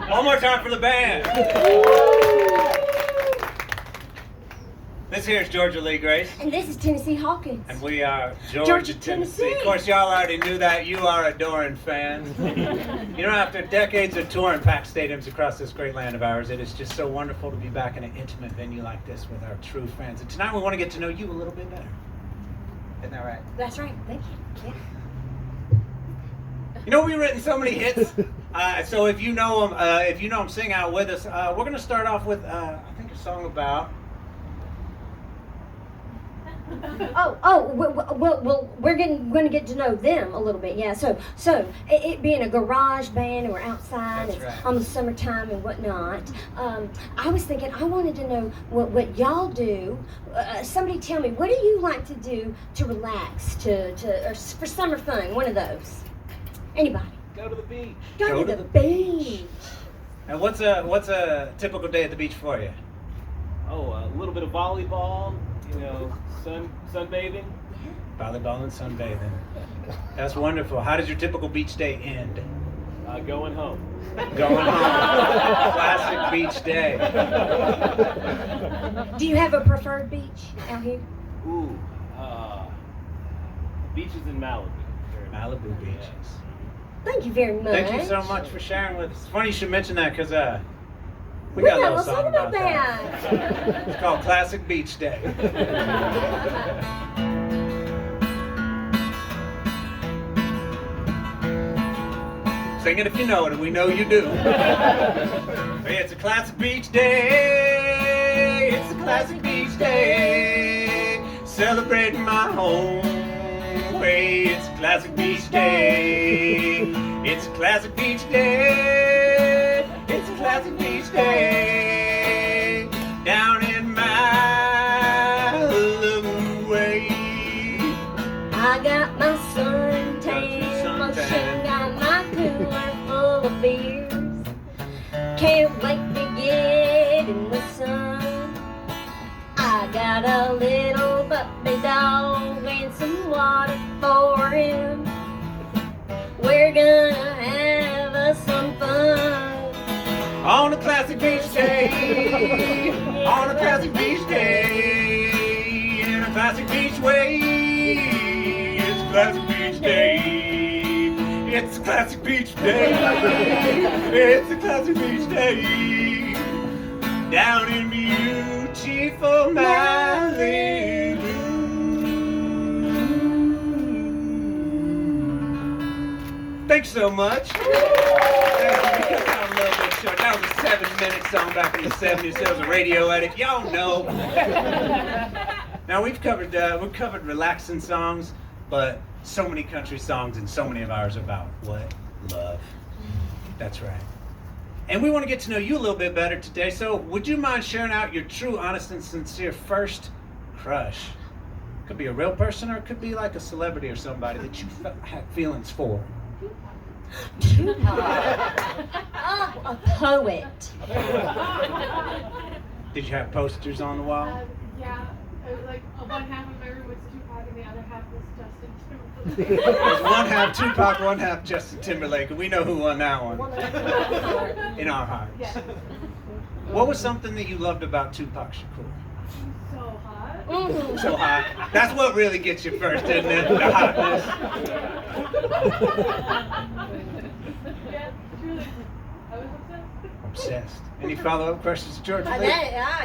One more time for the band. This here is Georgia Lee Grace. And this is Tennessee Hawkins. And we are Georgia, Tennessee. Of course, y'all already knew that. You are adoring fans. You know, after decades of touring packed stadiums across this great land of ours, it is just so wonderful to be back in an intimate venue like this with our true fans. And tonight we want to get to know you a little bit better. Isn't that right? That's right. Thank you. Yeah. You know, we've written so many hits. So if you know them, sing out with us. We're going to start off with, I think, a song about... Well, we're going to get to know them a little bit, yeah. So it being a garage band and we're outside, That's it's right. on the summertime and whatnot. I was thinking, I wanted to know what y'all do. Somebody tell me, what do you like to do to relax, or for summer fun? One of those. Anybody? Go to the beach. Go to the beach. And what's a typical day at the beach for you? Oh, a little bit of volleyball, you know, sunbathing. Volleyball and sunbathing. That's wonderful. How does your typical beach day end? Going home. Going home. Classic beach day. Do you have a preferred beach out here? Ooh, beaches in Malibu. Malibu beaches. Thank you very much. Thank you so much for sharing with us. It's funny you should mention that because we We got a got little a song about that. that. It's called Classic Beach Day. Sing it if you know it, and we know you do. It's a classic beach day. It's a classic beach day. Celebrating my home way. It's a classic beach day. It's a classic beach day. It's a classic beach day. Down in Malibu way. I got my suntan lotion, got my cooler full of beers. Can't wait to get in the sun. I got a little puppy dog and some water for him. We're gonna have us some fun On a classic beach day. On a classic beach day. In a classic beach way. It's a classic beach day. It's a classic beach day. It's a classic beach day. Down in beautiful Malibu. Thanks so much. Thank you. That was a little bit short. That was a 7-minute song back in the 70s. It was a radio edit. Y'all know. Now we've covered relaxing songs, but so many country songs and so many of ours are about what? Love. That's right. And we want to get to know you a little bit better today. So would you mind sharing out your true, honest, and sincere first crush? Could be a real person, or it could be like a celebrity or somebody that you had feelings for. A poet. Did you have posters on the wall? Yeah, it was like one half of my room was Tupac and the other half was Justin It Timberlake. was one half Tupac, one half Justin Timberlake, and we know who won that one. In our hearts. Yeah. What was something that you loved about Tupac Shakur? So hot. Mm-hmm. So hot. That's what really gets you first, isn't it? The hotness. Yeah, truly. I was obsessed. Obsessed. Any follow-up questions, George? I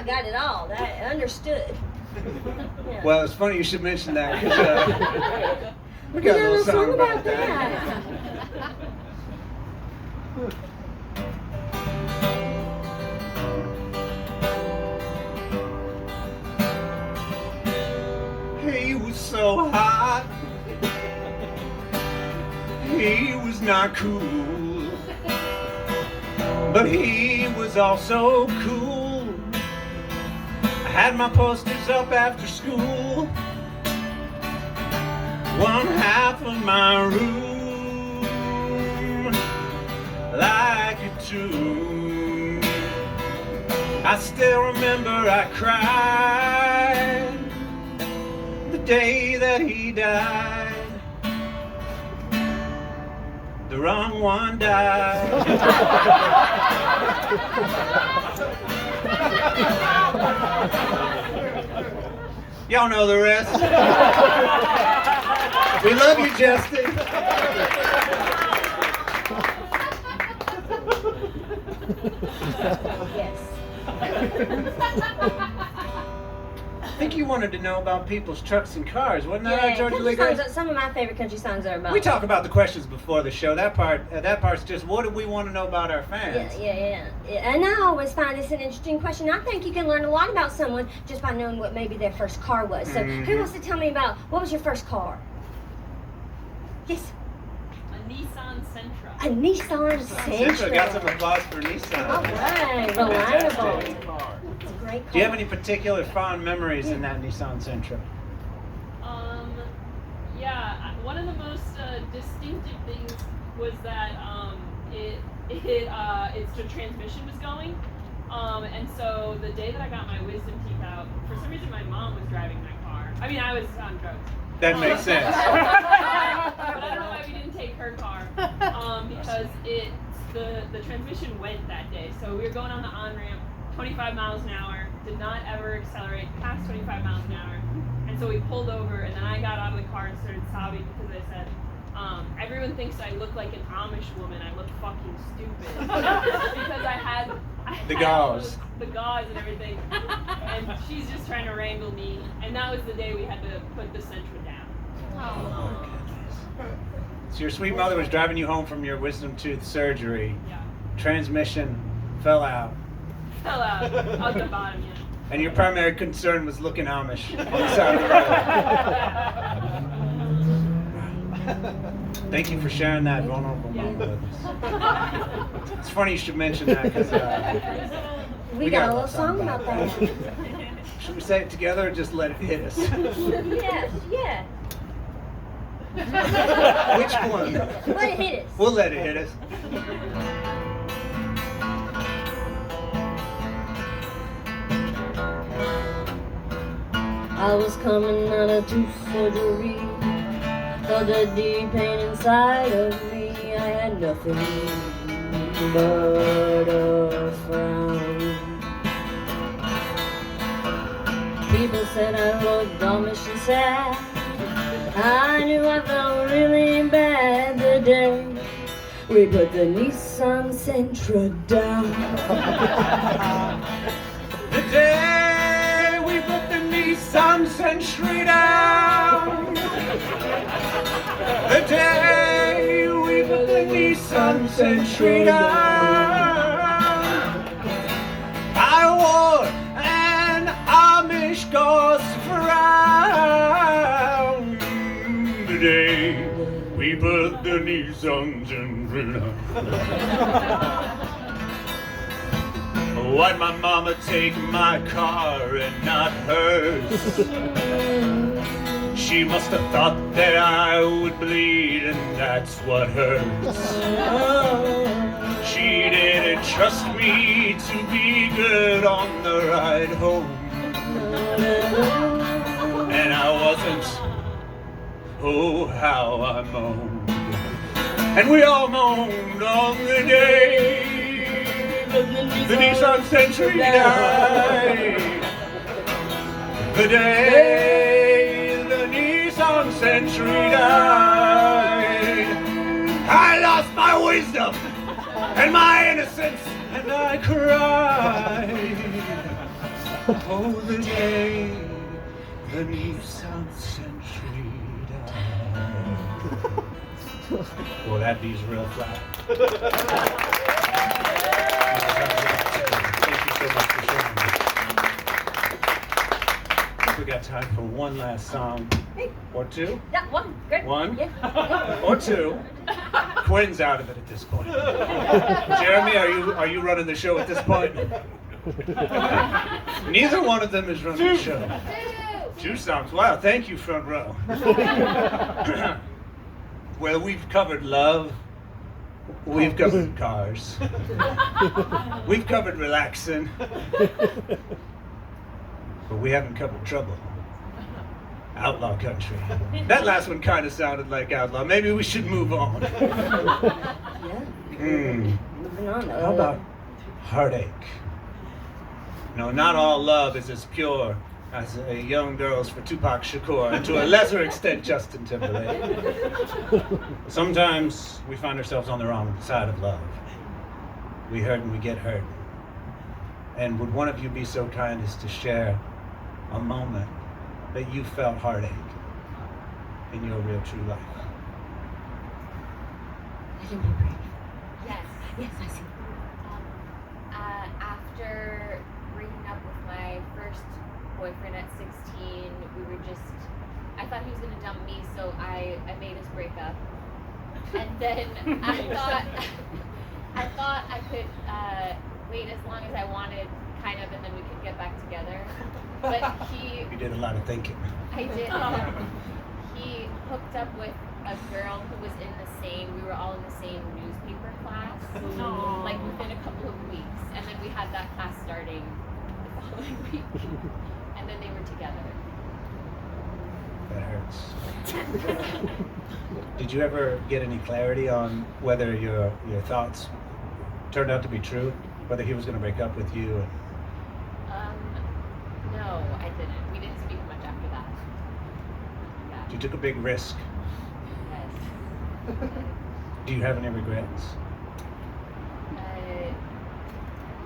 got it all. That understood. Yeah. Well, it's funny you should mention that because we got a little song about that. He was so hot. He was not cool, but he was also cool. I had my posters up after school. One half of my room like a tomb. I still remember I cried the day that he died. The wrong one died. Y'all know the rest. We love you, Justin. Yes. I think you wanted to know about people's trucks and cars, wasn't that Yeah, right, Georgia country Lee? songs, some of my favorite country songs are about. We talk about the questions before the show. That part's just what do we want to know about our fans? Yeah. And I always find this an interesting question. I think you can learn a lot about someone just by knowing what maybe their first car was. So who wants to tell me about what was your first car? Yes. A Nissan Sentra. A Nissan Sentra. Got some applause for Nissan. All right, reliable. It's a great car. Do you have any particular fond memories in that Nissan Sentra? Yeah, one of the most distinctive things was that the transmission was going. And so the day that I got my wisdom teeth out, for some reason my mom was driving my car. I mean, I was on drugs. That makes sense. But I don't know why we didn't take her car. Because the transmission went that day. So we were going on the on-ramp, 25 miles an hour, did not ever accelerate past 25 miles an hour. And so we pulled over, and then I got out of the car and started sobbing because I said, everyone thinks I look like an Amish woman. I look fucking stupid. Because I had The gauze. The gauze and everything. And she's just trying to wrangle me. And that was the day we had to put the Sentra down. Oh, goodness. So your sweet mother was driving you home from your wisdom tooth surgery. Yeah. Transmission fell out. Fell out the bottom, yeah. And your primary concern was looking Amish on the side of the road. Thank you for sharing that vulnerable moment with us. It's funny you should mention that because we got a little song about that. Should we say it together or just let it hit us? Yeah. Which one? Let it hit us. We'll let it hit us. I was coming out of tooth surgery, felt a deep pain inside of me. I had nothing but a frown. People said I looked dumbish and sad. I knew I felt really bad the day we put the Nissan Sentra down. The day we put the Nissan Sentra down. The day we put the Nissan Sentra down. I wore an Amish gauze frown. The day we put the Nissan Sentra down. Why'd my mama take my car and not hers? She must have thought that I would bleed, and that's what hurts. She didn't trust me to be good on the ride home. And I wasn't. Oh, how I moaned. And we all moaned on the day the Nissan Sentra died. The day the Nissan Sentra died. I lost my wisdom and my innocence, and I cried. Oh, the day the Nissan Sentra died. Well, that beat's real flat. Thank you so much for sharing that. I think we got time for one last song. Or two? Yeah, one. Great. One? Yeah. Or two. Quinn's out of it at this point. Jeremy, are you running the show at this point? Neither one of them is running the show. Two songs. Wow, thank you, front row. Well, we've covered love. We've covered cars. We've covered relaxing. But we haven't covered trouble. Outlaw country. That last one kind of sounded like outlaw. Maybe we should move on. Moving on. How about heartache? No, not all love is as pure as young girls for Tupac Shakur, and to a lesser extent Justin Timberlake. Sometimes we find ourselves on the wrong side of love. We hurt and we get hurt. And would one of you be so kind as to share a moment that you felt heartache in your real true life? I can be brave. Yes. Yes, I see. After breaking up with my first boyfriend at 16, I thought he was going to dump me, so I made us break up. And then I thought I could wait as long as I wanted, kind of, and then we could get back together. But You did a lot of thinking. I did. He hooked up with a girl who was we were all in the same newspaper class, like within a couple of weeks. And then we had that class starting the following week. And then they were together. That hurts. Did you ever get any clarity on whether your thoughts turned out to be true? Whether he was going to break up with you? No, I didn't. We didn't speak much after that. Yeah. You took a big risk. Yes. Do you have any regrets?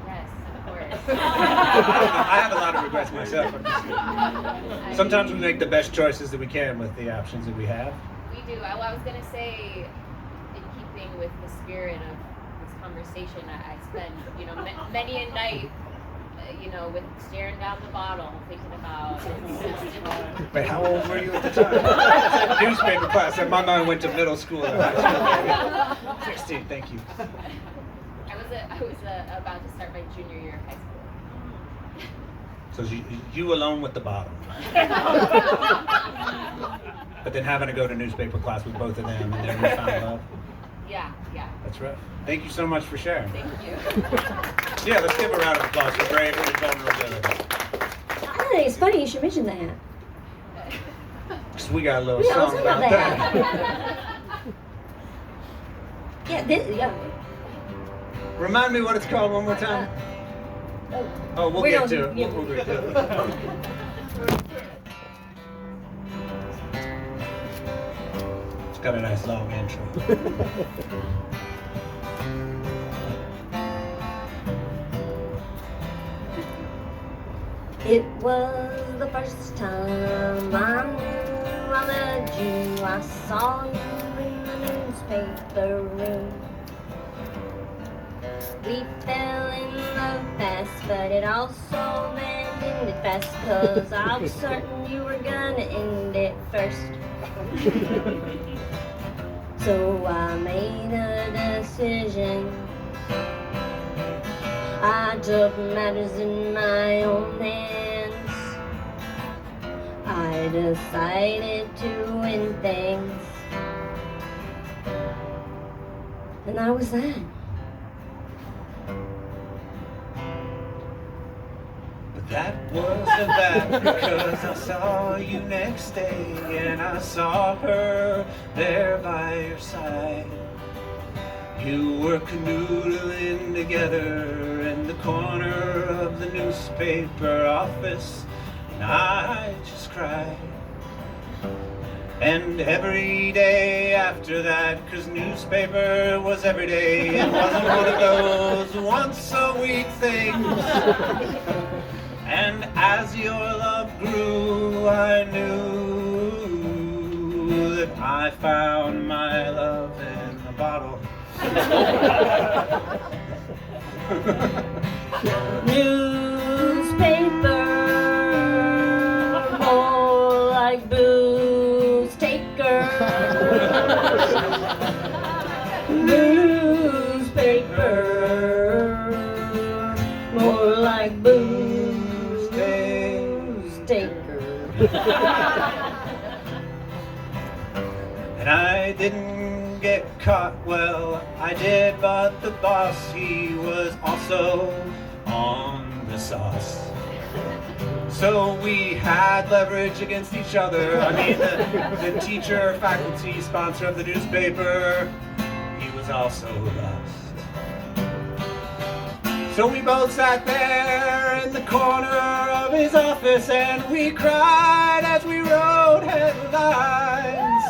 Yes, of course. I have a lot of regrets myself. Sometimes we make the best choices that we can with the options that we have. We do. I was going to say, in keeping with the spirit of this conversation, I spent, many a night, with staring down the bottle, thinking about. Wait, how old were you at the time? Newspaper class. My mind went to middle school and high school. 16. Thank you. I was about to start my junior year of high school. So you alone with the bottle. But then having to go to newspaper class with both of them, and then we found love. Yeah. That's right. Thank you so much for sharing. Thank you. Yeah, let's give a round of applause for bravery and vulnerability. I think it's funny you should mention that. Because we got a little Yeah, song let's about talk that. Yeah. Remind me what it's called one more time. Oh, we'll get to it. We'll get to it. It's got a nice long intro. It was the first time I knew I loved you. I saw you in the newspaper room. We fell in love fast, but it also then ended fast, 'cause I was certain you were gonna end it first. So I made a decision. I took matters in my own hands. I decided to win things. And I was that. But that wasn't bad, because I saw you next day, and I saw her there by your side. You were canoodling together in the corner of the newspaper office, and I just cried. And every day after that, 'cause newspaper was every day, it wasn't one of those once a week things. And as your love grew, I knew that I found my love in a bottle. Newspaper, more like Boozetaker. Newspaper, more like Boozetaker. And I didn't get caught, well, I did, but the boss, he was also on the sauce. So we had leverage against each other. I mean, the teacher, faculty, sponsor of the newspaper, he was also lost. So we both sat there in the corner of his office and we cried as we wrote headlines.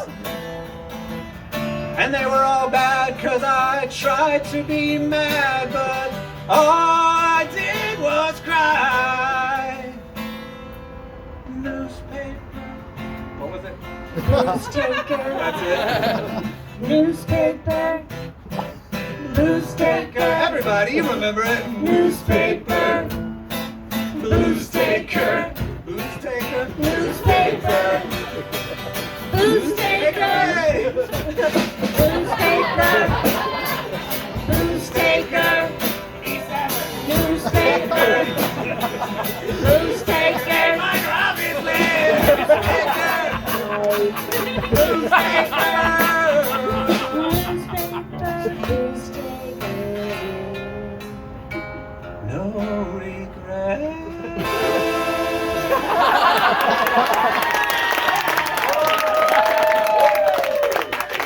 And they were all bad cause I tried to be mad, but all I did was cry. Newspaper. What was it? Boozetaker. That's it. Newspaper. Boozetaker. Everybody, you remember it. Newspaper. Boozetaker. Boozetaker. Newspaper. Boozetaker. Newspaper. Boozetaker. Newspaper. Boozetaker. Minor, obviously. Boozetaker. No regret.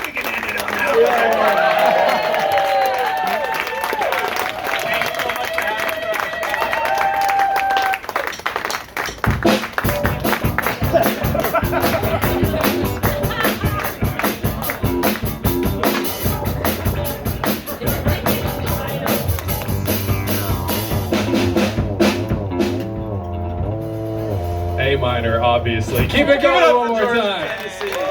We can end it on that one. Thank you so much for having A minor, obviously. Keep it going one more time. Tennessee.